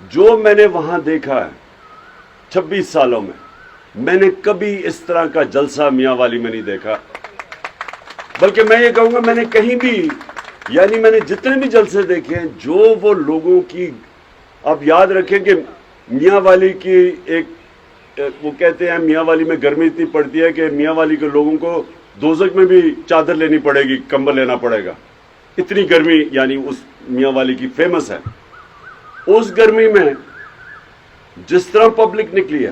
جو میں نے وہاں دیکھا ہے 26 سالوں میں نے کبھی اس طرح کا جلسہ میاں والی میں نہیں دیکھا. بلکہ میں یہ کہوں گا میں نے کہیں بھی، یعنی میں نے جتنے بھی جلسے دیکھے ہیں، جو وہ لوگوں کی، آپ یاد رکھیں کہ میاں والی کی ایک وہ کہتے ہیں میاں والی میں گرمی اتنی پڑتی ہے کہ میاں والی کے لوگوں کو دوزخ میں بھی چادر لینی پڑے گی، کمبل لینا پڑے گا، اتنی گرمی یعنی اس میاں والی کی فیمس ہے. اس گرمی میں جس طرح پبلک نکلی ہے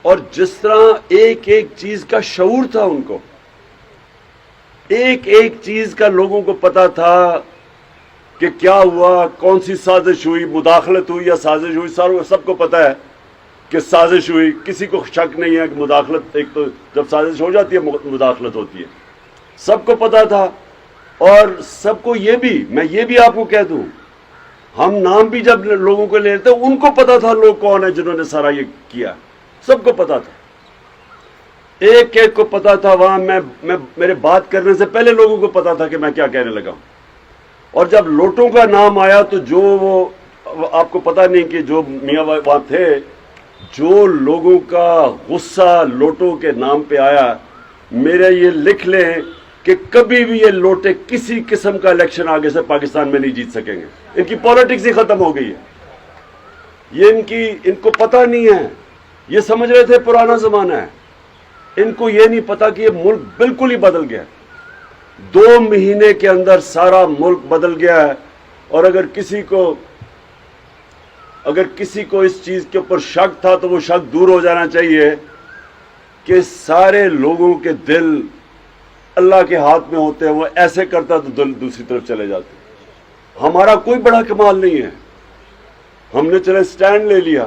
اور جس طرح ایک ایک چیز کا شعور تھا، ان کو ایک ایک چیز کا لوگوں کو پتا تھا کہ کیا ہوا، کون سی سازش ہوئی، مداخلت ہوئی یا سازش ہوئی. سب کو پتا ہے کہ سازش ہوئی، کسی کو شک نہیں ہے کہ مداخلت، ایک تو جب سازش ہو جاتی ہے مداخلت ہوتی ہے، سب کو پتا تھا. اور سب کو یہ بھی، میں یہ بھی آپ کو کہہ دوں، ہم نام بھی جب لوگوں کو لیتے ان کو پتا تھا لوگ کون ہیں جنہوں نے سارا یہ کیا، سب کو پتا تھا، ایک ایک کو پتا تھا. وہاں میں میرے بات کرنے سے پہلے لوگوں کو پتا تھا کہ میں کیا کہنے لگا ہوں. اور جب لوٹوں کا نام آیا تو جو وہ آپ کو پتا نہیں کہ جو میاں وہاں تھے، جو لوگوں کا غصہ لوٹوں کے نام پہ آیا، میرے یہ لکھ لیں کہ کبھی بھی یہ لوٹے کسی قسم کا الیکشن آگے سے پاکستان میں نہیں جیت سکیں گے. ان کی پالیٹکس ہی ختم ہو گئی ہے. یہ ان کو پتہ نہیں ہے، یہ سمجھ رہے تھے پرانا زمانہ ہے. ان کو یہ نہیں پتا کہ یہ ملک بالکل ہی بدل گیا. 2 مہینے کے اندر سارا ملک بدل گیا ہے. اور اگر کسی کو اس چیز کے اوپر شک تھا تو وہ شک دور ہو جانا چاہیے کہ سارے لوگوں کے دل اللہ کے ہاتھ میں ہوتے ہیں. وہ ایسے کرتا تو دل دوسری طرف چلے جاتے. ہمارا کوئی بڑا کمال نہیں ہے، ہم نے چلے سٹینڈ لے لیا،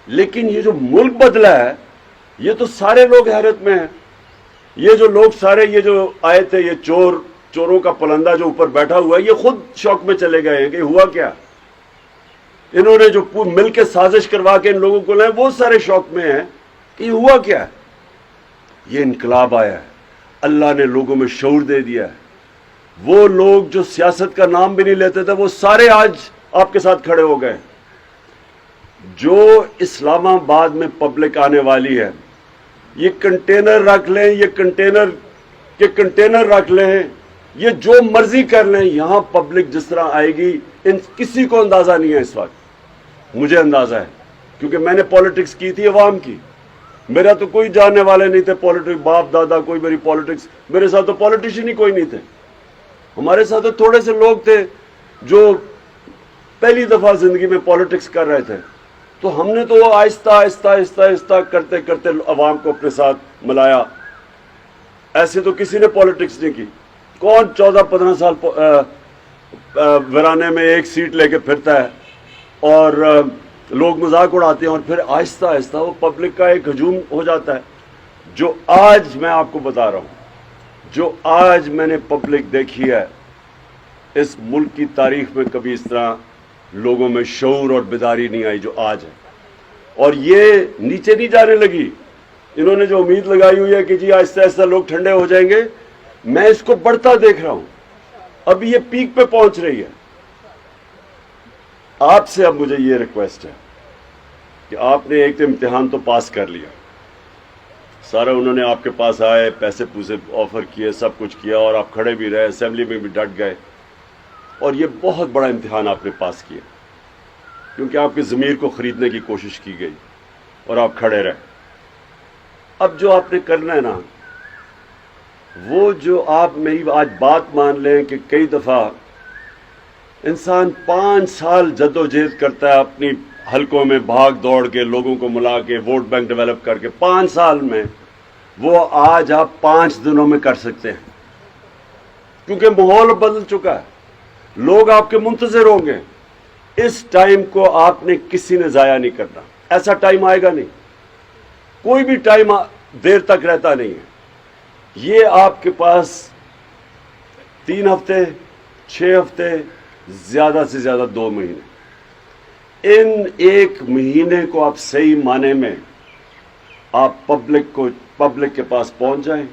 لیکن یہ جو ملک بدلا ہے یہ تو سارے لوگ حیرت میں ہیں. یہ جو لوگ سارے یہ جو آئے تھے، یہ چوروں کا پلندہ جو اوپر بیٹھا ہوا ہے، یہ خود شوق میں چلے گئے ہیں کہ ہوا کیا. انہوں نے جو مل کے سازش کروا کے ان لوگوں کو لائے، وہ سارے شوق میں ہیں کہ یہ ہوا کیا. یہ انقلاب آیا ہے، اللہ نے لوگوں میں شعور دے دیا ہے. وہ لوگ جو سیاست کا نام بھی نہیں لیتے تھے، وہ سارے آج آپ کے ساتھ کھڑے ہو گئے. جو اسلام آباد میں پبلک آنے والی ہے، یہ کنٹینر رکھ لیں، یہ کنٹینر رکھ لیں، یہ جو مرضی کر لیں، یہاں پبلک جس طرح آئے گی کسی کو اندازہ نہیں ہے. اس وقت مجھے اندازہ ہے کیونکہ میں نے پالیٹکس کی تھی عوام کی. میرا تو کوئی جاننے والے نہیں تھے پالیٹکس، باپ دادا کوئی میری پالیٹکس، میرے ساتھ تو پالیٹیشین ہی کوئی نہیں تھے. ہمارے ساتھ تو تھوڑے سے لوگ تھے جو پہلی دفعہ زندگی میں پالیٹکس کر رہے تھے. تو ہم نے تو آہستہ آہستہ آہستہ آہستہ کرتے کرتے عوام کو اپنے ساتھ ملایا. ایسے تو کسی نے پالیٹکس نہیں کی. کون 14-15 سال ویرانے میں ایک سیٹ لے کے پھرتا ہے اور لوگ مذاق اڑاتے ہیں، اور پھر آہستہ آہستہ وہ پبلک کا ایک ہجوم ہو جاتا ہے. جو آج میں آپ کو بتا رہا ہوں، جو آج میں نے پبلک دیکھی ہے، اس ملک کی تاریخ میں کبھی اس طرح لوگوں میں شعور اور بیداری نہیں آئی جو آج ہے. اور یہ نیچے نہیں جانے لگی. انہوں نے جو امید لگائی ہوئی ہے کہ جی آہستہ آہستہ لوگ ٹھنڈے ہو جائیں گے، میں اس کو بڑھتا دیکھ رہا ہوں. ابھی یہ پیک پہ پہنچ رہی ہے. آپ سے اب مجھے یہ ریکویسٹ ہے کہ آپ نے ایک امتحان تو پاس کر لیا، سارا انہوں نے آپ کے پاس آئے، پیسے پوسے آفر کیے، سب کچھ کیا، اور آپ کھڑے بھی رہے، اسمبلی میں بھی ڈٹ گئے. اور یہ بہت بڑا امتحان آپ نے پاس کیا کیونکہ آپ کے ضمیر کو خریدنے کی کوشش کی گئی اور آپ کھڑے رہے. اب جو آپ نے کرنا ہے نا، وہ جو آپ میری آج بات مان لیں کہ کئی دفعہ انسان 5 سال جد و جہد کرتا ہے اپنی حلقوں میں بھاگ دوڑ کے، لوگوں کو ملا کے، ووٹ بینک ڈیولپ کر کے. 5 سال میں وہ آج آپ 5 دنوں میں کر سکتے ہیں کیونکہ ماحول بدل چکا ہے. لوگ آپ کے منتظر ہوں گے. اس ٹائم کو آپ نے کسی نے ضائع نہیں کرنا. ایسا ٹائم آئے گا نہیں، کوئی بھی ٹائم دیر تک رہتا نہیں ہے. یہ آپ کے پاس 3 ہفتے، 6 ہفتے، زیادہ سے زیادہ 2 مہینے. ان 1 مہینے کو آپ صحیح معنی میں آپ پبلک کے پاس پہنچ جائیں.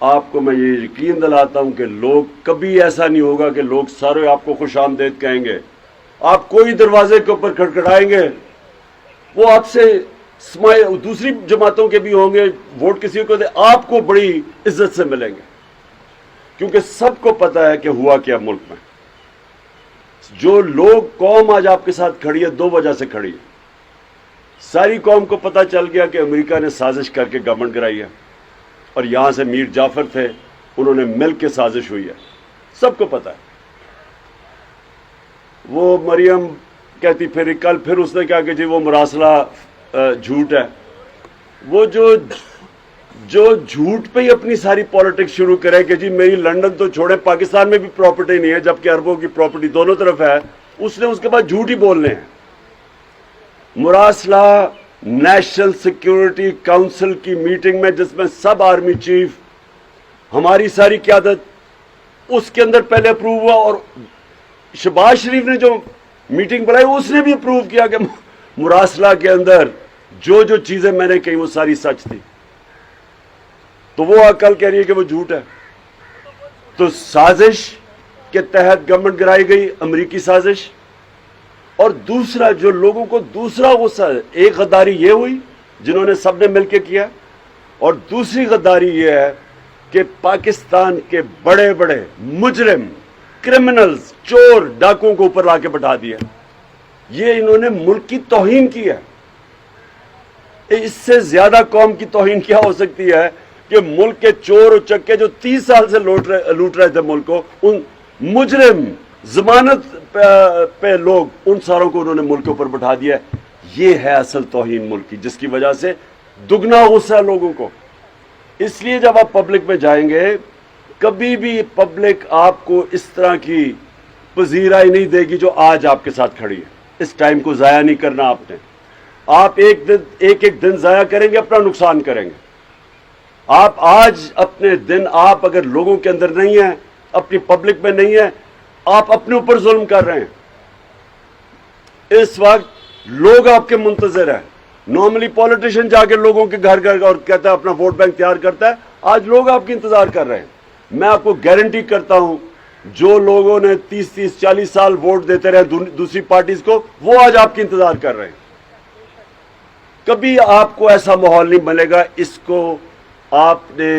آپ کو میں یہ یقین دلاتا ہوں کہ لوگ کبھی ایسا نہیں ہوگا کہ لوگ سارے آپ کو خوش آمدید کہیں گے. آپ کوئی دروازے کے اوپر کھڑکھڑائیں گے وہ آپ سے دوسری جماعتوں کے بھی ہوں گے ووٹ کسی کو دے آپ کو بڑی عزت سے ملیں گے کیونکہ سب کو پتا ہے کہ ہوا کیا ملک میں. جو لوگ قوم آج آپ کے ساتھ کھڑی ہے دو وجہ سے کھڑی ہے. ساری قوم کو پتا چل گیا کہ امریکہ نے سازش کر کے گورنمنٹ کرائی ہے اور یہاں سے میر جعفر تھے انہوں نے مل کے سازش ہوئی ہے سب کو پتا ہے. وہ مریم کہتی پھر اس نے کہا کہ جی وہ مراسلہ جھوٹ ہے. وہ جو جھوٹ پہ ہی اپنی ساری پالیٹکس شروع کرے کہ جی میری لندن تو چھوڑے پاکستان میں بھی پراپرٹی نہیں ہے جبکہ اربوں کی پراپرٹی دونوں طرف ہے اس نے اس کے بعد جھوٹ ہی بولنے ہیں. مراسلہ نیشنل سیکیورٹی کاؤنسل کی میٹنگ میں جس میں سب آرمی چیف ہماری ساری قیادت اس کے اندر پہلے اپروو ہوا اور شہباز شریف نے جو میٹنگ بلائی اس نے بھی اپروو کیا کہ مراسلہ کے اندر جو چیزیں میں نے کہی وہ ساری سچ تھی. تو وہ کل کہہ رہی ہے کہ وہ جھوٹ ہے. تو سازش کے تحت گورنمنٹ گرائی گئی امریکی سازش. اور دوسرا جو لوگوں کو دوسرا غصہ ایک غداری یہ ہوئی جنہوں نے سب نے مل کے کیا اور دوسری غداری یہ ہے کہ پاکستان کے بڑے بڑے مجرم کرمنلز چور ڈاکوں کو اوپر لا کے بٹھا دیا. یہ انہوں نے ملک کی توہین کی ہے. اس سے زیادہ قوم کی توہین کیا ہو سکتی ہے کہ ملک کے چور و چکے جو 30 سال سے لوٹ رہے تھے ملک کو ان مجرم ضمانت پہ لوگ ان ساروں کو انہوں نے ملک کے اوپر بٹھا دیا. یہ ہے اصل توہین ملک کی جس کی وجہ سے دگنا غصہ ہے لوگوں کو. اس لیے جب آپ پبلک میں جائیں گے کبھی بھی پبلک آپ کو اس طرح کی پذیرائی نہیں دے گی جو آج آپ کے ساتھ کھڑی ہے. اس ٹائم کو ضائع نہیں کرنا آپ نے. آپ ایک دن ضائع کریں گے اپنا نقصان کریں گے. آپ آج اپنے دن آپ اگر لوگوں کے اندر نہیں ہیں اپنی پبلک میں نہیں ہیں آپ اپنے اوپر ظلم کر رہے ہیں. اس وقت لوگ آپ کے منتظر ہیں. نارملی پولیٹیشین جا کے لوگوں کے گھر اور کہتا ہے اپنا ووٹ بینک تیار کرتا ہے. آج لوگ آپ کی انتظار کر رہے ہیں. میں آپ کو گارنٹی کرتا ہوں جو لوگوں نے 30-40 سال ووٹ دیتے رہے دوسری پارٹیز کو وہ آج آپ کی انتظار کر رہے ہیں. کبھی آپ کو ایسا ماحول نہیں ملے گا. اس کو آپ نے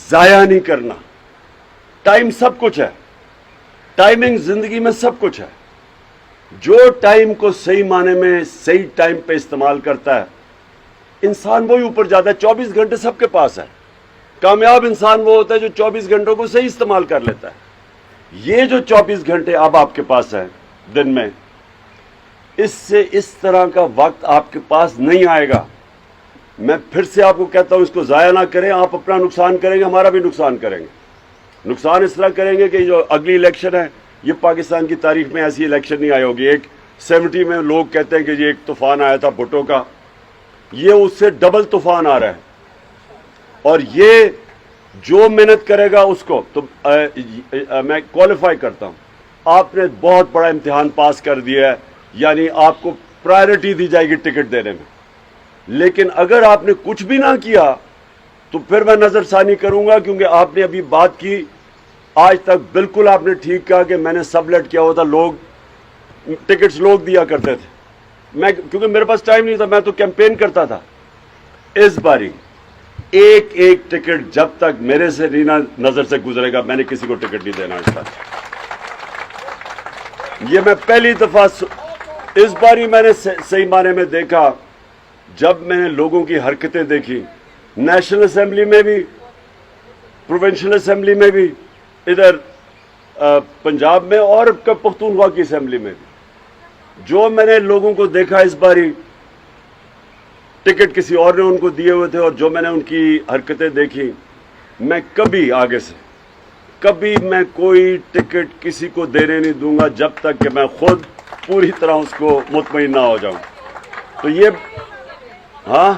ضائع نہیں کرنا. ٹائم سب کچھ ہے. ٹائمنگ زندگی میں سب کچھ ہے. جو ٹائم کو صحیح معنی میں صحیح ٹائم پہ استعمال کرتا ہے انسان وہی اوپر جاتا ہے. 24 گھنٹے سب کے پاس ہے. کامیاب انسان وہ ہوتا ہے جو 24 گھنٹوں کو صحیح استعمال کر لیتا ہے. یہ جو 24 گھنٹے اب آپ کے پاس ہے دن میں اس سے اس طرح کا وقت آپ کے پاس نہیں آئے گا. میں پھر سے آپ کو کہتا ہوں اس کو ضائع نہ کریں. آپ اپنا نقصان کریں گے ہمارا بھی نقصان کریں گے. نقصان اس طرح کریں گے کہ جو اگلی الیکشن ہے یہ پاکستان کی تاریخ میں ایسی الیکشن نہیں آئی ہوگی. ایک 70 میں لوگ کہتے ہیں کہ یہ ایک طوفان آیا تھا بھٹو کا. یہ اس سے ڈبل طوفان آ رہا ہے اور یہ جو محنت کرے گا اس کو تو میں کوالیفائی کرتا ہوں. آپ نے بہت بڑا امتحان پاس کر دیا ہے یعنی آپ کو پرائرٹی دی جائے گی ٹکٹ دینے میں. لیکن اگر آپ نے کچھ بھی نہ کیا تو پھر میں نظر ثانی کروں گا کیونکہ آپ نے ابھی بات کی آج تک بالکل آپ نے ٹھیک کہا کہ میں نے سبلیٹ کیا ہوا تھا. لوگ ٹکٹس لوگ دیا کرتے تھے. میں کیونکہ میرے پاس ٹائم نہیں تھا میں تو کیمپین کرتا تھا. اس باری ایک ٹکٹ جب تک میرے سے نہیں نظر سے گزرے گا میں نے کسی کو ٹکٹ نہیں دینا. اس بار یہ میں پہلی دفعہ اس باری میں نے صحیح معنی میں دیکھا جب میں نے لوگوں کی حرکتیں دیکھی نیشنل اسمبلی میں بھی پروونشل اسمبلی میں بھی ادھر پنجاب میں اور پختونخوا کی اسمبلی میں بھی جو میں نے لوگوں کو دیکھا اس باری ٹکٹ کسی اور نے ان کو دیے ہوئے تھے اور جو میں نے ان کی حرکتیں دیکھی میں کبھی آگے سے کبھی میں کوئی ٹکٹ کسی کو دینے نہیں دوں گا جب تک کہ میں خود پوری طرح اس کو مطمئن نہ ہو جاؤں. تو یہ ہاں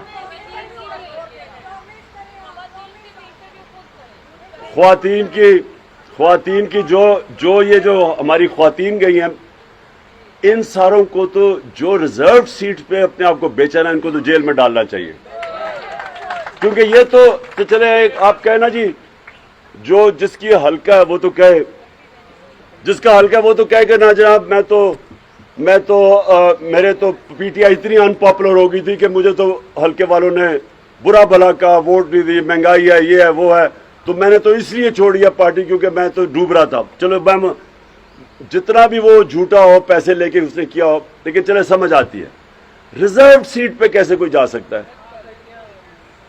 خواتین کی جو ہماری خواتین گئی ہیں ان ساروں کو تو جو ریزرو سیٹ پہ اپنے آپ کو بیچا نا ان کو تو جیل میں ڈالنا چاہیے. کیونکہ یہ تو چلے آپ کہے نا جی جو جس کی حلقہ ہے وہ تو کہے جس کا حلقہ ہے وہ تو کہے کہ نا جناب میں تو میں تو میرے تو پی ٹی آئی اتنی ان پاپولر ہو گئی تھی کہ مجھے تو حلقے والوں نے برا بھلا کا ووٹ نہیں دی، مہنگائی ہے، یہ ہے وہ ہے، تو میں نے تو اس لیے چھوڑی ہے پارٹی کیونکہ میں تو ڈوب رہا تھا. چلو میں جتنا بھی وہ جھوٹا ہو، پیسے لے کے اس نے کیا ہو، لیکن چلے سمجھ آتی ہے. ریزرو سیٹ پہ کیسے کوئی جا سکتا ہے؟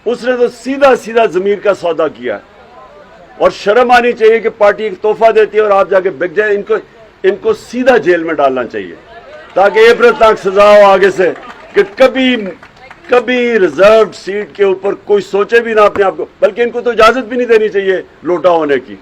اس نے تو سیدھا سیدھا ضمیر کا سودا کیا ہے. اور شرم آنی چاہیے کہ پارٹی ایک تحفہ دیتی ہے اور آپ جا کے بک جائیں. ان کو سیدھا جیل میں ڈالنا چاہیے تاکہ عبرتناک سزا ہو آگے سے کہ کبھی ریزرو سیٹ کے اوپر کوئی سوچے بھی نہ اپنے آپ کو، بلکہ ان کو تو اجازت بھی نہیں دینی چاہیے لوٹا ہونے کی.